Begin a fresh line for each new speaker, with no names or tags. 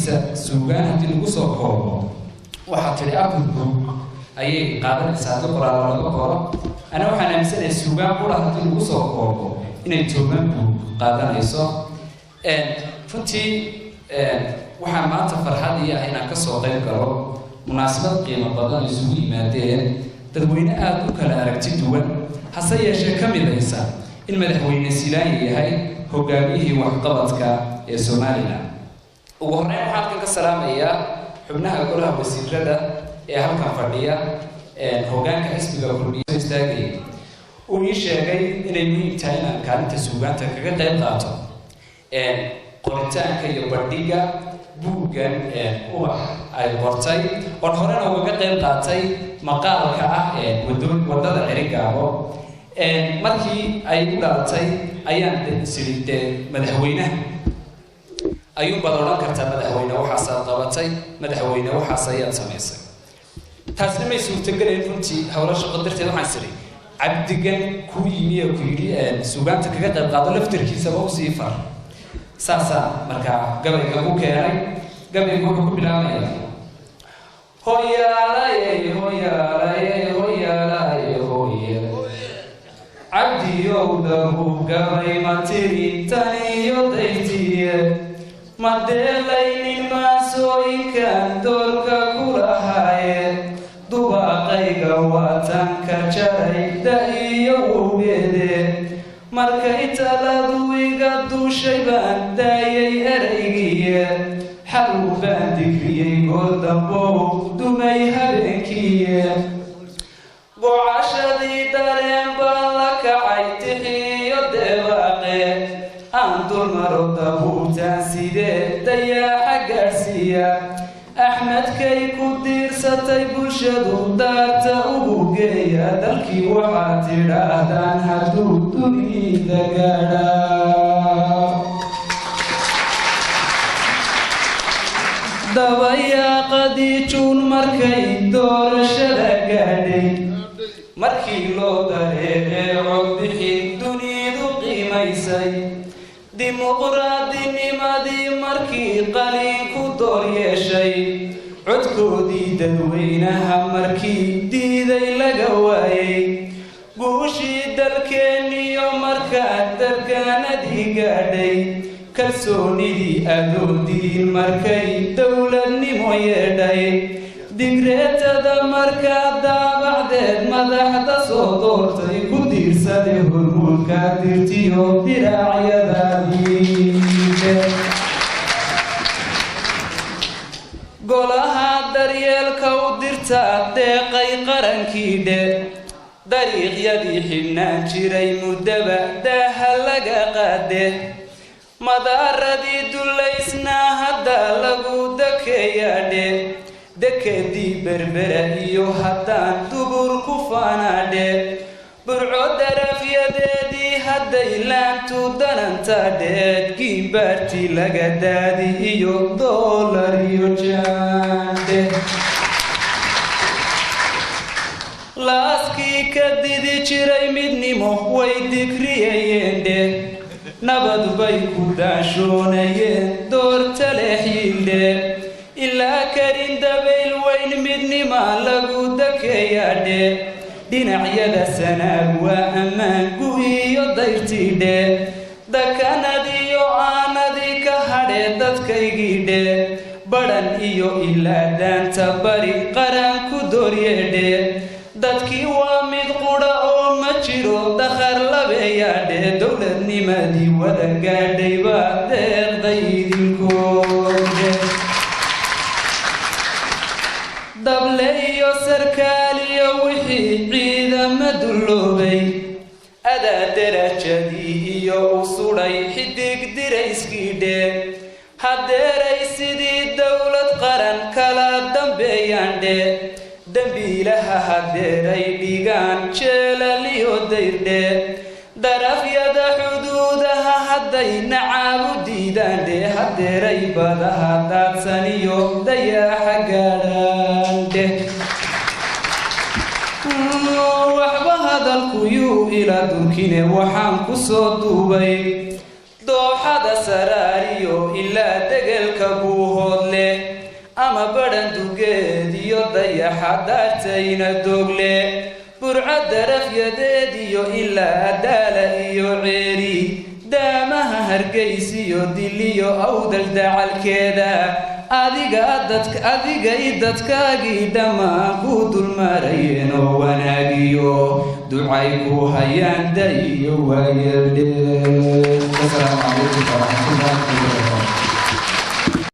كيسة سوغان تلقصوه وحطلي أبو أي قادر ساعات القرآن ولا القرآن أنا وحنا مثلا السوغان قرأ تلقصوه إن التوبان قادر يسوع runtii waxaan maanta farxad iyo inaan ka soo qayb galo munaasabad qiimo badan isugu yimaadeen dadweyne aad u kala aragti duwan hase yeeshee ka midaysa in madaxweyne Silaanya yahay hogaamiyihii waxqabadka ee Soomaaliland ugu horreyn waxaan ka salaamayaa xubnaha golaha wasiirada ee halkan fadhiya hogaanka xisbiga kulmiye istaagay uu ii sheegay inay muhiim tahay inaan kaalinta suugaanta kaga qayb qaato qoritaanka iyo bandhiga buuggan ubax ay qortay oo horena uga qayb qaatay maqaalka ah wadada Cirigaabo markii ay u dhalatay ayaan siride madaxweynaha ayuu badan kartaa madaxweyne waxa soo qabatay madaxweyne waxa sayad sameysay taasna may suurtagelin runtii hawlo shaqo darteed waxaan siray cabdigan ku yimiyo ku yiri suugaanta kaga qayb qaado laftirkiisa oo sii far ساسا مركا قبل يقول كيري قبل يقول كبلامي هويا لاي هويا لاي هويا لاي هويا عبدي يوده قبل ما تري تاني يضيتي ما دلين ما سوي كان دورك كلهاي دوبا قيقا واتنك جري داي يوبيدي markay taladu iga dushay baan daayay eraygiya xaluu baan digriyay goordambow dumay habeenkiya gocashadii dareen baan la kacay tixiyo deebaaqe aan dulmaro dabuurtaan sidee dayaaxa gaadhsiiya axmedkay ku diirsatay bulshadu daarta ugu geeya dalkii waxaad tidhaahdaan hadduu dunida gaadhaa dabayaaqadii juun markay doorashada gaadhay markii loo dareeqee codbixin dunidu qiimaysay dimuqraadinimadii markii qaliinku door yeeshay codkoodii dadweynaha markii diiday laga waayay guushii dalkeeniyo markaa dargaanadii gaadhay kalsoonidii adoondiin markay dowladnimo yeedhay digreetada markaa daabacdeed madaxda soo doortay ku diirsaday hormuudka dirtiyo diraacyadaadii golaha daryeelka u dirta deeqay qarankii dhe dariiqyadii xidhnaan jiray muddaba daaha laga qaade madaaradii dullaysnaa hadda lagu dakeeyaadhe dekedii berbera iyo haddaan dubur ku faanaadhe burco darafyadeedii hadday laantu danantaadheed giimbaartii laga daadi iyo doolar iyo jaandhe laaskii ka didi jiray midnimo way digriyayeendhe nabad bay ku dhaashoonayeen doorta leexiildhe ilaa karin dabayl weyn midnima lagu dakeeyaadhe dhinacyada sanaag waa ammaan gu'iyo dayrtiidhe dakanadiyo aanadii ka hadhe dadkaygiidhe badhan iyo ilaa daanta bari qaran ku dooryeedhe dadkii waa mid qudha oo ma jiro dakhar labeeyaadhe dowladnimadii wada gaadhay baa deeqday idinkoodhe dable iyo sarkaaliyo wixii ciidama dulloobay adaa darajadii iyo u sudhay xidig dirayskiidhe haddeeray sidii dowlad qaran kala dambeeyaandhe dembiilaha haddeeray dhigaan jeelaliyo dayrdhe darafyada xuduudaha hadday nacaabu diidaandhe haddeeray badaha daadsaniyo dayaaxa gaadhaandhe waxba hadalku yuu ila durkine waxaan ku soo duubay dooxada saraariyo ilaa degelka buuhoodle حضرتين الدغلة برعد رف يديديو إلا دالة يعيري دامها هرقيسيو دليو أو دلدع الكذا أذيق إدتكاقي دماغو دول مرين وناقيو دعيكو هيان دايو ويردين. السلام عليكم ورحمة الله وبركاته.